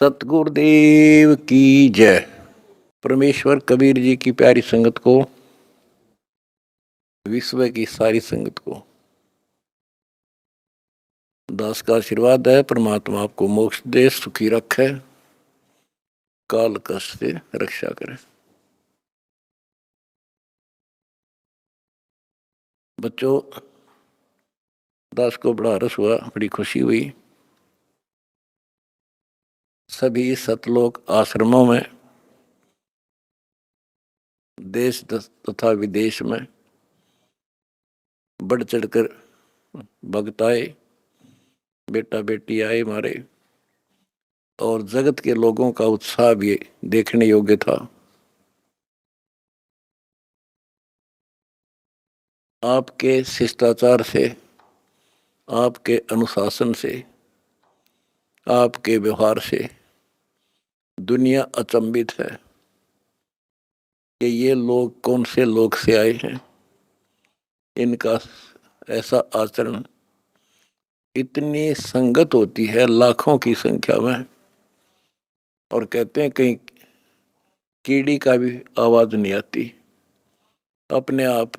सतगुरुदेव की जय। परमेश्वर कबीर जी की प्यारी संगत को, विश्व की सारी संगत को दास का आशीर्वाद है। परमात्मा आपको मोक्ष दे, सुखी रखे, काल कष्ट से रक्षा करे। बच्चों, दास को बड़ा रस हुआ, बड़ी खुशी हुई। सभी सतलोक आश्रमों में, देश तथा विदेश में बढ़ चढ़कर भक्त आए, बेटा बेटी आए हमारे, और जगत के लोगों का उत्साह भी देखने योग्य था। आपके शिष्टाचार से, आपके अनुशासन से, आपके व्यवहार से दुनिया अचंभित है कि ये लोग कौन से लोग से आए हैं। इनका ऐसा आचरण, इतनी संगत होती है लाखों की संख्या में, और कहते हैं कहीं कीड़ी का भी आवाज नहीं आती। अपने आप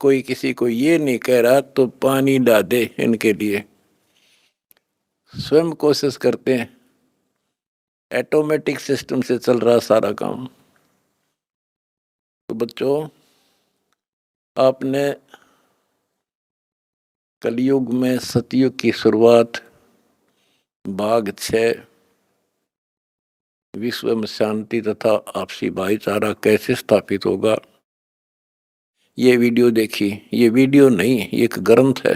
कोई किसी को ये नहीं कह रहा तो पानी डाल दे, इनके लिए स्वयं कोशिश करते हैं। ऑटोमेटिक सिस्टम से चल रहा सारा काम। तो बच्चों, आपने कलयुग में सतयुग की शुरुआत, भाग 6, विश्व में शांति तथा आपसी भाईचारा कैसे स्थापित होगा, ये वीडियो देखी। ये वीडियो नहीं, ये एक ग्रंथ है।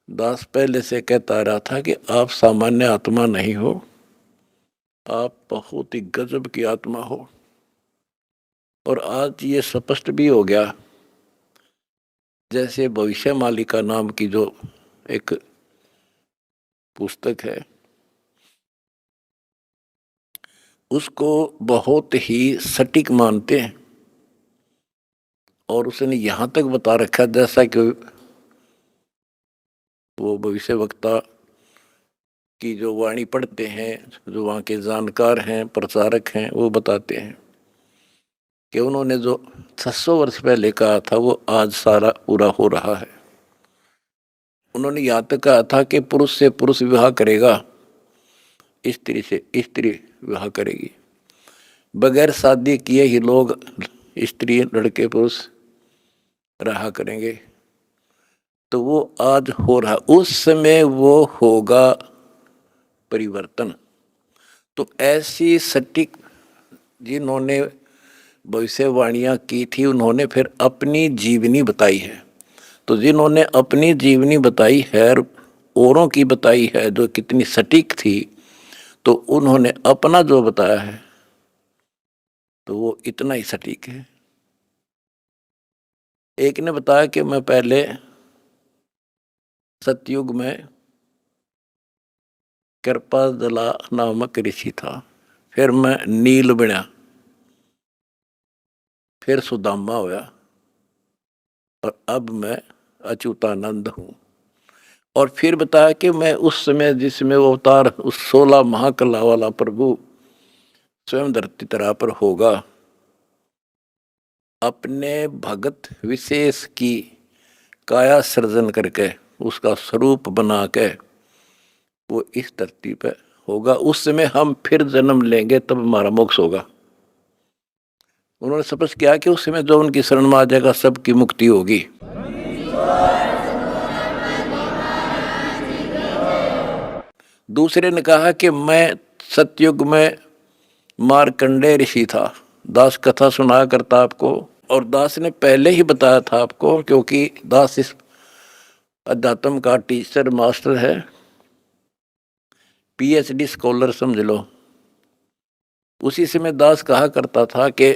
दास पहले से कहता रहा था कि आप सामान्य आत्मा नहीं हो, आप बहुत ही गजब की आत्मा हो। और आज ये स्पष्ट भी हो गया। जैसे भविष्य मालिका नाम की जो एक पुस्तक है, उसको बहुत ही सटीक मानते हैं, और उसने यहां तक बता रखा जैसा कि वो भविष्य वक्ता की जो वाणी पढ़ते हैं, जो वहाँ के जानकार हैं, प्रचारक हैं, वो बताते हैं कि उन्होंने जो 600 वर्ष पहले कहा था वो आज सारा पूरा हो रहा है। उन्होंने यहाँ तक कहा था कि पुरुष से पुरुष विवाह करेगा, स्त्री से स्त्री विवाह करेगी। बगैर शादी किए ही लोग, स्त्री लड़के पुरुष रहा करेंगे। तो वो आज हो रहा, उस समय वो होगा परिवर्तन। तो ऐसी सटीक जिन्होंने भविष्यवाणियां की थी, उन्होंने फिर अपनी जीवनी बताई है। तो जिन्होंने अपनी जीवनी बताई है, औरों की बताई है जो कितनी सटीक थी, तो उन्होंने अपना जो बताया है तो वो इतना ही सटीक है। एक ने बताया कि मैं पहले सतयुग में कृपाजला नामक ऋषि था, फिर मैं नील बना, फिर सुदामा होया, और अब मैं अच्युतानंद हूँ। और फिर बताया कि मैं उस समय जिसमें वो अवतार, उस 16 महाकला वाला प्रभु स्वयं धरती तरह पर होगा, अपने भगत विशेष की काया सृजन करके, उसका स्वरूप बना के वो इस धरती पे होगा। उस समय हम फिर जन्म लेंगे, तब हमारा मोक्ष होगा। उन्होंने स्पष्ट किया कि उस समय जो उनकी शरण में आ जाएगा सबकी मुक्ति होगी। दूसरे ने कहा कि मैं सतयुग में मार्कंडेय ऋषि था। दास कथा सुना करता आपको, और दास ने पहले ही बताया था आपको, क्योंकि दास इस अध्यात्म का टीचर मास्टर है, पीएचडी स्कॉलर समझ लो। उसी समय दास कहा करता था कि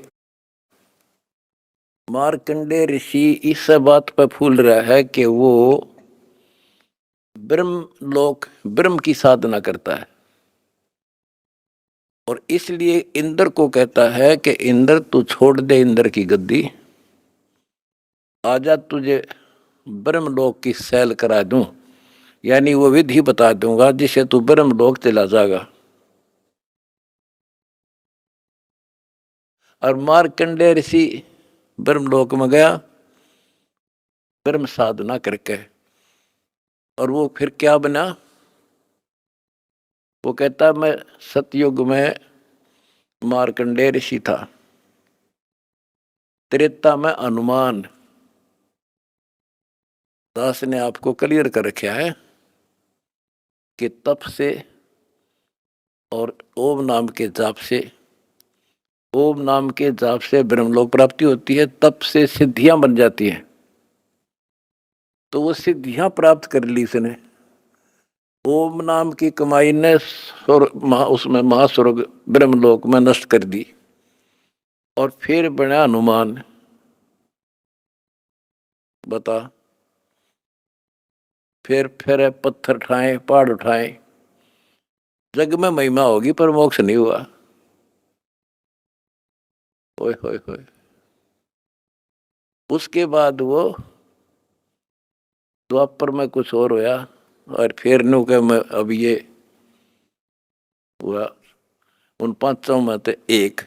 मार्कंडेय ऋषि इस बात पर फूल रहा है कि वो ब्रह्म की साधना करता है, और इसलिए इंद्र को कहता है कि इंद्र तू छोड़ दे इंद्र की गद्दी, आजा तुझे ब्रह्मलोक की सैल करा दूं। यानी वो विधि बता दूंगा जिससे तू ब्रह्मलोक चला जाएगा। और मार्कंडेय ऋषि ब्रह्मलोक में गया ब्रह्म साधना करके, और वो फिर क्या बना? वो कहता मैं सतयुग में मार्कंडेय ऋषि था, त्रेता में हनुमान। दास ने आपको क्लियर कर रखा है कि तप से और ओम नाम के जाप से, ओम नाम के जाप से ब्रह्मलोक प्राप्ति होती है, तप से सिद्धियां बन जाती हैं। तो वो सिद्धियां प्राप्त कर ली इसने। ओम नाम की कमाई ने उसमें महास्वर्ग ब्रह्मलोक में नष्ट कर दी, और फिर बना हनुमान। बता, फिर पत्थर उठाए, पहाड़ उठाए, जग में महिमा होगी पर मोक्ष नहीं हुआ। ओए होए होए। उसके बाद वो द्वापर में कुछ और होया, और फिर नु के मैं अब ये हुआ उन पांचों में से एक।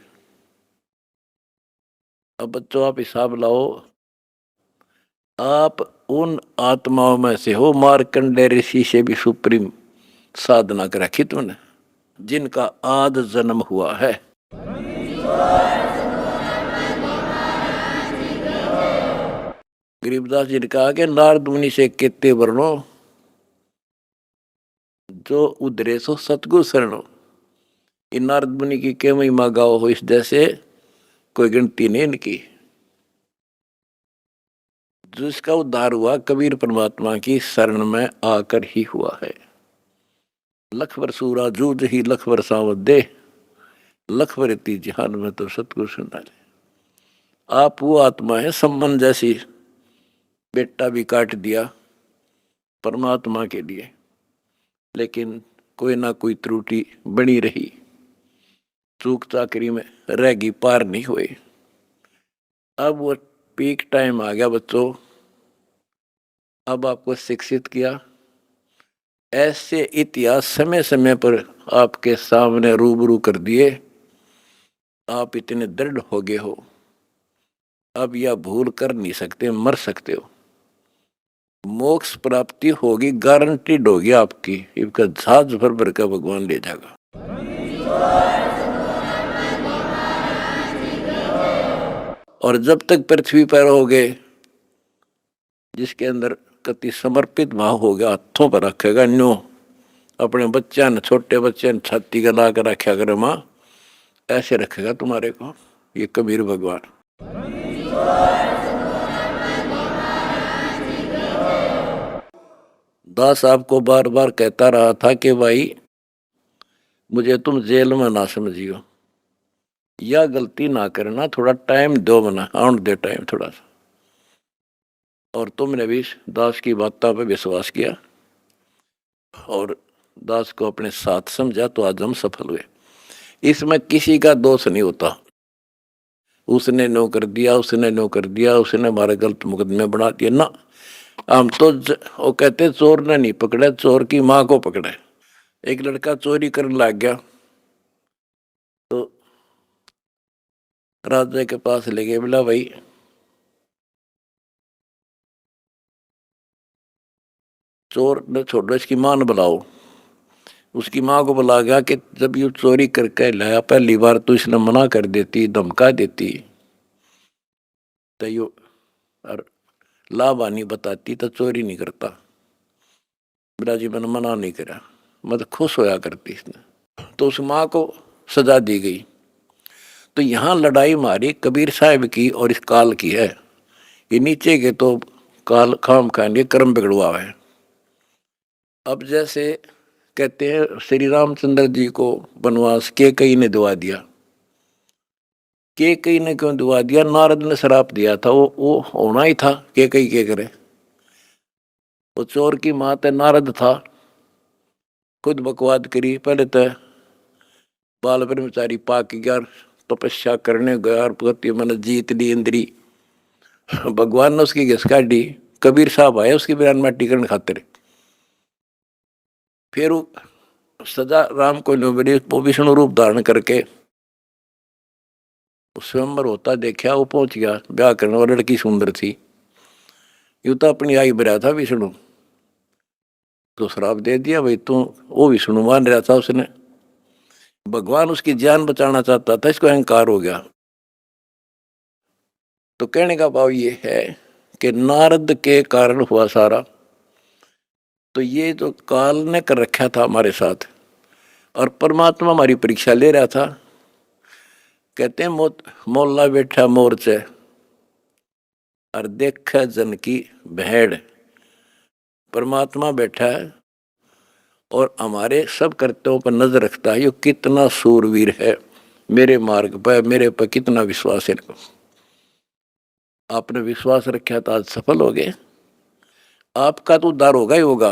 अब बच्चों आप हिसाब लाओ, आप उन आत्माओं में से हो मार्कंडेय ऋषि से भी सुप्रीम साधना कर रखी तुमने, जिनका आद जन्म हुआ है। गरीबदास जी ने कहा कि नारद मुनि से कितने वर्णो जो उधरे सो सतगुरु शरणो। इन नारद मुनि की के महिमा गाओ हो इस जैसे कोई गिनती नहीं इनकी। जिसका उद्धार हुआ कबीर परमात्मा की शरण में आकर ही हुआ है। लख बरसूरा जूझ ही लख बरसावत दे, लख बरती जहान में तो सतगुरु सुना ले। आप वो आत्मा है संबंध जैसी, बेटा भी काट दिया परमात्मा के लिए, लेकिन कोई ना कोई त्रुटि बनी रही, चूक चाकरी में रहेगी, पार नहीं हुए। अब वो पीक टाइम आ गया बच्चों, अब आपको शिक्षित किया। ऐसे इतिहास समय समय पर आपके सामने रूबरू कर दिए, आप इतने दृढ़ हो गए हो, अब यह भूल कर नहीं सकते, मर सकते हो। मोक्ष प्राप्ति होगी, गारंटीड होगी आपकी, इसका जहाज भर भर का भगवान ले जाएगा। और जब तक पृथ्वी पर रहोगे, जिसके अंदर कति समर्पित भाव हो गया, हाथों पर रखेगा न्यो, अपने बच्चा ने, छोटे बच्चे ने छाती का ला कर रखा करे माँ, ऐसे रखेगा तुम्हारे को ये कबीर भगवान। दास आपको बार बार कहता रहा था कि भाई मुझे तुम जेल में ना समझियो, या गलती ना करना, थोड़ा टाइम दो, मना आउट दे टाइम थोड़ा सा। और तुमने भी दास की बातों पे विश्वास किया और दास को अपने साथ समझा, तो आज हम सफल हुए। इसमें किसी का दोष नहीं होता, उसने नो कर दिया, उसने नो कर दिया, उसने हमारे गलत मुकदमे बना दिए ना। हम तो वो कहते चोर ने नहीं पकड़े, चोर की माँ को पकड़े। एक लड़का चोरी करने लग गया, तो राजा के पास ले गए, बोला भाई चोर ने छोड़ो, इसकी मां ने बुलाओ। उसकी माँ को बुला गया कि जब ये चोरी करके लाया, पहली बार तो इसने मना कर देती, धमका देती, तो यो और लाभानी बताती तो चोरी नहीं करता। बिराजी मैंने मना नहीं करा, मतलब खुश होया करती इसने। तो उस माँ को सजा दी गई। तो यहाँ लड़ाई मारी कबीर साहब की और इस काल की है। ये नीचे के तो काल खाम खाएंगे, कर्म बिगड़वा है। अब जैसे कहते हैं श्री रामचंद्र जी को वनवास के कई ने दुआ दिया, के कई ने क्यों दुआ दिया? नारद ने श्राप दिया था, वो होना ही था, के कई के करे। वो चोर की मात है, नारद था, खुद बकवाद करी। पहले तो बाल ब्रह्मचारी पाक गया, तपस्या करने गया और पति मैंने जीत ली इंद्री। भगवान ने उसकी घिस काटी। कबीर साहब आए उसकी बिरान माटी करने खातिर, फिर सजा राम को मिली, वो विष्णु रूप धारण करके स्वयंवर होता देखा, वो पहुंच गया ब्याह करने, और लड़की सुंदर थी। यूं तो अपनी आई भरा था विष्णु, तो श्राप दे दिया भाई तू। वो विष्णु मान रहा था, उसने भगवान उसकी जान बचाना चाहता था, इसको अहंकार हो गया। तो कहने का भाव ये है कि नारद के कारण हुआ सारा। तो ये जो काल ने कर रखा था हमारे साथ, और परमात्मा हमारी परीक्षा ले रहा था। कहते हैं मोल्ला बैठा मोर्चे और देख जन की भेड़। परमात्मा बैठा है और हमारे सब कर्तव्यों पर नजर रखता है। ये कितना सूरवीर है, मेरे मार्ग पर, मेरे पर कितना विश्वास है। आपने विश्वास रखा तो आज सफल हो गए। आपका तो उद्धार होगा ही होगा,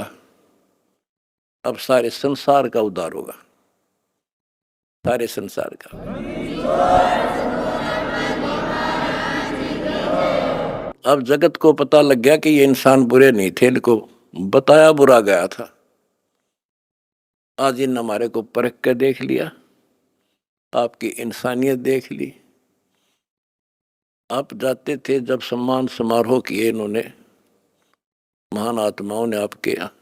अब सारे संसार का उद्धार होगा, सारे संसार का। अब जगत को पता लग गया कि ये इंसान बुरे नहीं थे, इनको बताया बुरा गया था। आज इन हमारे को परख कर देख लिया, आपकी इंसानियत देख ली। आप जाते थे जब सम्मान समारोह किए इन्होंने, महान आत्माओं ने आपके यहाँ।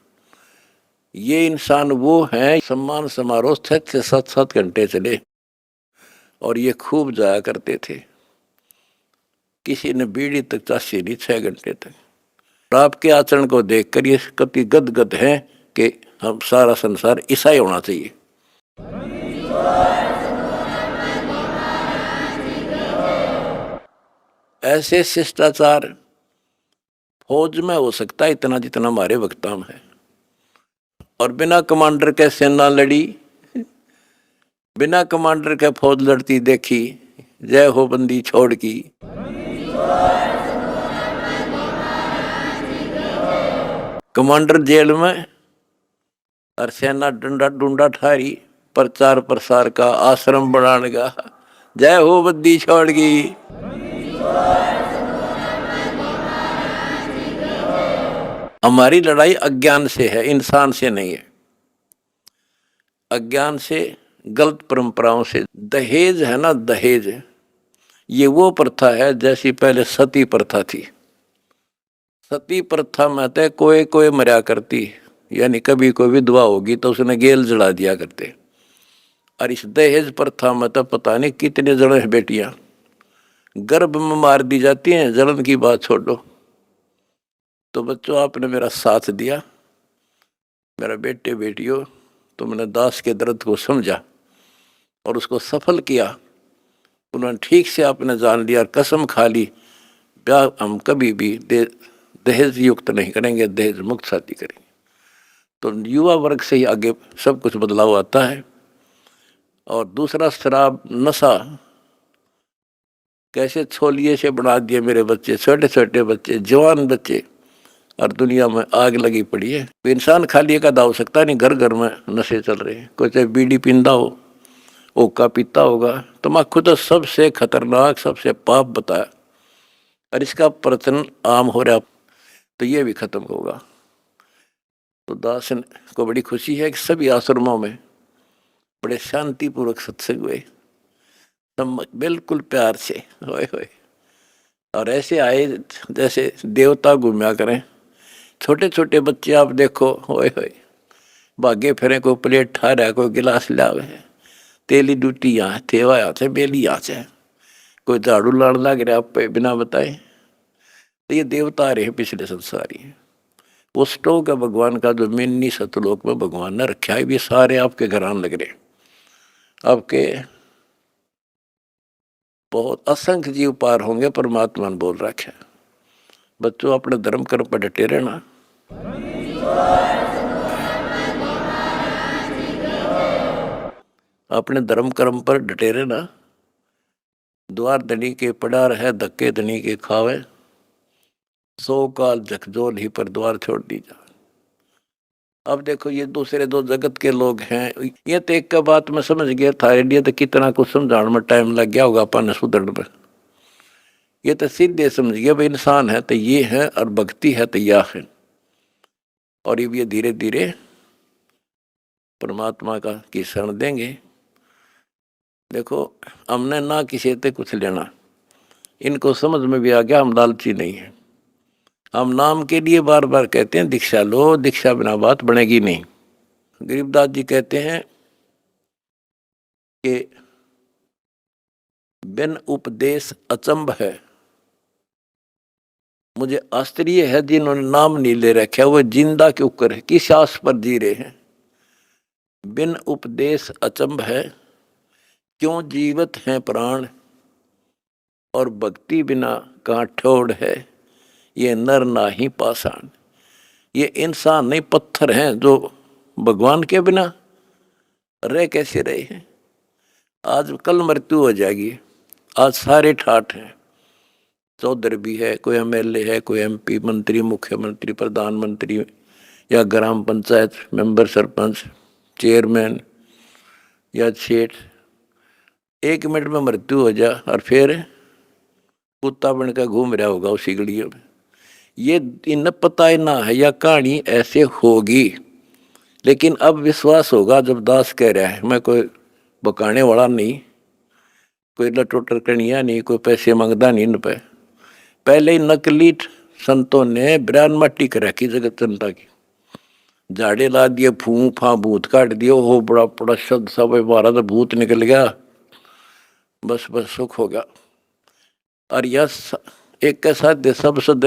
ये इंसान वो हैं, सम्मान समारोह 6-7 घंटे चले और ये खूब जाया करते थे। किसी ने बीड़ी तक चासी नहीं 6 घंटे तक। आपके आचरण को देखकर ये कति गदगद है कि हम सारा संसार ईसाई होना चाहिए। ऐसे शिष्टाचार फौज में हो सकता है इतना जितना हमारे वक्ता में है। और बिना कमांडर के सेना लड़ी, बिना कमांडर के फौज लड़ती देखी, जय हो बंदी छोड़ की। कमांडर जेल में और सेना डंडा डूंडा ठारी, प्रचार प्रसार का आश्रम बनाने का, जय हो बंदी छोड़ की। हमारी लड़ाई अज्ञान से है, इंसान से नहीं है। अज्ञान से, गलत परंपराओं से। दहेज है ना, दहेज, ये वो प्रथा है जैसी पहले सती प्रथा थी। सती प्रथा में तो कोई कोई मरा करती, यानी कभी कोई विधवा होगी तो उसने गेल जला दिया करते। और इस दहेज प्रथा में तो पता नहीं कितने जने बेटियां गर्भ में मार दी जाती हैं, जलन की बात छोड़ो। तो बच्चों, आपने मेरा साथ दिया, मेरा बेटे बेटियों, तुमने दास के दर्द को समझा और उसको सफल किया। उन्होंने ठीक से आपने जान लिया और कसम खा ली, ब्याह हम कभी भी दहेज युक्त नहीं करेंगे, दहेज मुक्त शादी करेंगे। तो युवा वर्ग से ही आगे सब कुछ बदलाव आता है। और दूसरा, शराब नशा कैसे छोलिए से बना दिए मेरे बच्चे, छोटे छोटे बच्चे, जवान बच्चे, और दुनिया में आग लगी पड़ी है। तो इंसान खाली एक आधा हो सकता नहीं, घर घर में नशे चल रहे हैं। कोई चाहे बीड़ी पींदा हो, ओका पीता होगा, तम्बाकू तो सबसे खतरनाक, सबसे पाप बताया, और इसका प्रचलन आम हो रहा, तो ये भी खत्म होगा। तो दास को बड़ी खुशी है कि सभी आश्रमों में बड़े शांतिपूर्वक सत्संग हुए, बिल्कुल प्यार से, होए होए। और ऐसे आए जैसे देवता घूमया करें। छोटे छोटे बच्चे आप देखो, होए होए, भागे फिरे, कोई प्लेट ठा रहा है, कोई गिलास लावे, तेली डूटी यहाँ, थेवा यहाँ से, बेली यहाँ से, कोई झाड़ू लाड़ लग रहा आप पे बिना बताए। तो ये देवता रहे पिछले संसारी, वो स्टोक है भगवान का, जो मिन्नी सतलोक में भगवान ने रखा है। ये सारे आपके घर आने लग रहे, आपके बहुत असंख्य जीव पार होंगे, परमात्मा ने बोल रखा है। बच्चों, अपने धर्म कर्म पर डटे रहना। अपने धर्म कर्म पर डटे रहना। द्वार धनी के पड़ा रहे, धक्के धनी के खावे, 100 काल झकझोल ही पर द्वार छोड़ दी जा। अब देखो, ये दूसरे दो जगत के लोग हैं। ये तो एक का बात मैं समझ गया था, इंडिया तो कितना कुछ समझाने में टाइम लग गया होगा अपन सुधरने में। ये तो सीधे समझ गया भाई, इंसान है तो ये है, और भक्ति है तो यह है। और ये धीरे धीरे परमात्मा का की शरण देंगे। देखो हमने ना किसी से कुछ लेना, इनको समझ में भी आ गया हम लालची नहीं है। हम नाम के लिए बार बार कहते हैं दीक्षा लो, दीक्षा बिना बात बनेगी नहीं। गरीबदास जी कहते हैं कि बिन उपदेश अचंभ है। मुझे आश्चर्य है जिन्होंने नाम नहीं ले रखा वो जिंदा क्यों कर, किस आस पर जी रहे हैं। बिन उपदेश अचंभ है, क्यों जीवित हैं प्राण, और भक्ति बिना कहाँ ठोड़ है, ये नर नाही पाषाण। ये इंसान नहीं पत्थर हैं जो भगवान के बिना रह कैसे रहे हैं। आज कल मृत्यु हो जाएगी, आज सारे ठाठ हैं। चौधरी भी है, कोई एमएलए है, कोई एमपी, मंत्री, मुख्यमंत्री, प्रधानमंत्री या ग्राम पंचायत मेंबर, सरपंच, चेयरमैन या सेठ। 1 मिनट में मृत्यु हो जा और फिर कुत्ता बनकर घूम रहा होगा उसी गलियों में। ये इन पता ही ना है या कहानी ऐसे होगी, लेकिन अब विश्वास होगा जब दास कह रहा है। मैं कोई बकाने वाला नहीं, कोई लटोटर कनिया नहीं, कोई पैसे मांगता नहीं इन पे। पहले ही नकली संतों ने ब्रान मट्टी कर रखी जगत जनता की, झाड़े ला दिए, फूं फा भूत काट दिए, हो बड़ा बड़ा शब्द सब बारह तो भूत निकल गया, बस बस सुख होगा। और यह एक के साथ सब सद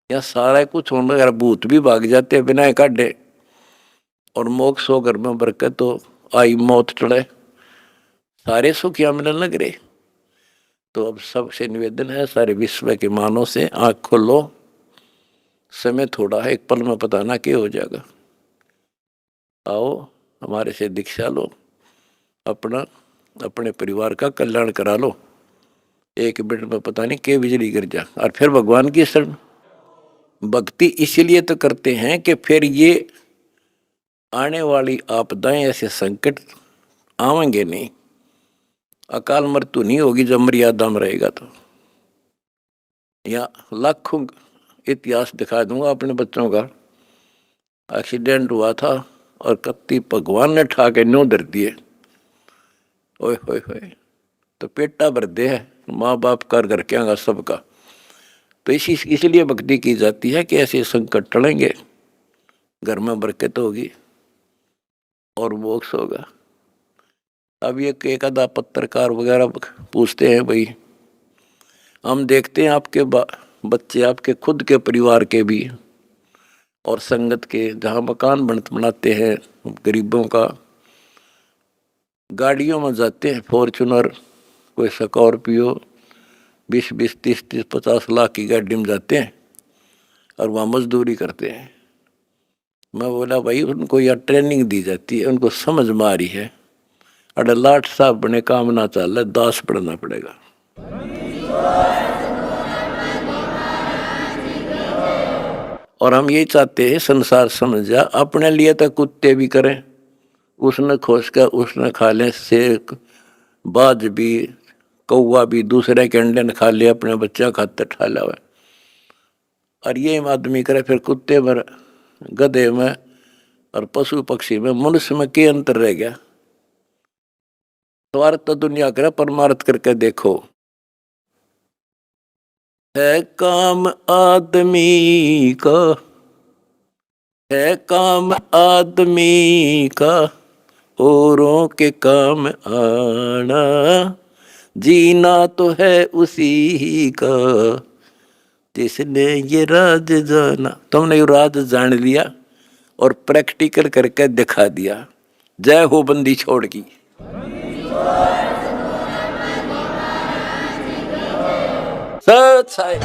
या सारा कुछ होने अगर भूत भी भाग जाते बिना काटे, और मोक्ष हो घर में बरकत तो आई मौत टले, सारे सुख यहाँ मिलने लग रहे। तो अब सबसे निवेदन है, सारे विश्व के मानव से आँख खोलो, समय थोड़ा है, एक पल में पता ना क्या हो जाएगा। आओ हमारे से दीक्षा लो, अपना अपने परिवार का कल्याण करा लो। 1 मिनट में पता नहीं क्या बिजली गिर जा, और फिर भगवान की शरण। भक्ति इसलिए तो करते हैं कि फिर ये आने वाली आपदाएं, ऐसे संकट आवेंगे नहीं, अकाल मृत्यु नहीं होगी जब मर्यादा में रहेगा। तो या लाखों इतिहास दिखा दूंगा अपने बच्चों का। एक्सीडेंट हुआ था और कत्ती भगवान ने ठा के न्यों धर दिए, ओए होए होए, तो पेटा भर दे है माँ बाप कर घर के आगा सबका। तो इसलिए भक्ति की जाती है कि ऐसे संकट टलेंगे, घर में बरकत होगी और मोक्ष होगा। अब ये एक आधा पत्रकार वगैरह पूछते हैं, भाई हम देखते हैं आपके बच्चे, आपके खुद के परिवार के भी और संगत के, जहाँ मकान बनाते हैं गरीबों का, गाड़ियों में जाते हैं, फॉर्चूनर, कोई स्कॉर्पियो, 20-20, 30-30, 50 लाख की गाड़ी में जाते हैं और वहाँ मजदूरी करते हैं। मैं बोला भाई उनको यह ट्रेनिंग दी जाती है, उनको समझ में आ रही है, अरे लाट साहब बने काम ना चल रहा, दास पढ़ना पड़ेगा। और हम यही चाहते हैं संसार समझ जा, अपने लिए तो कुत्ते भी करें, उसने खोज कर उसने खा लें, शेर बाज भी, कौवा भी दूसरे के अंडे ने खा लिया, अपने बच्चा खाते ठा हुआ। और ये आदमी करे फिर कुत्ते में, गधे में और पशु पक्षी में, मनुष्य में क्या अंतर रह गया। स्वार्थ तो दुनिया करे, परमार्थ करके देखो। है काम आदमी का, है काम आदमी का, औरों के काम आना, जीना तो है उसी का जिसने ये राज जाना। तुमने ये राज जान लिया और प्रैक्टिकल करके दिखा दिया। जय हो बंदी छोड़ की। सच है।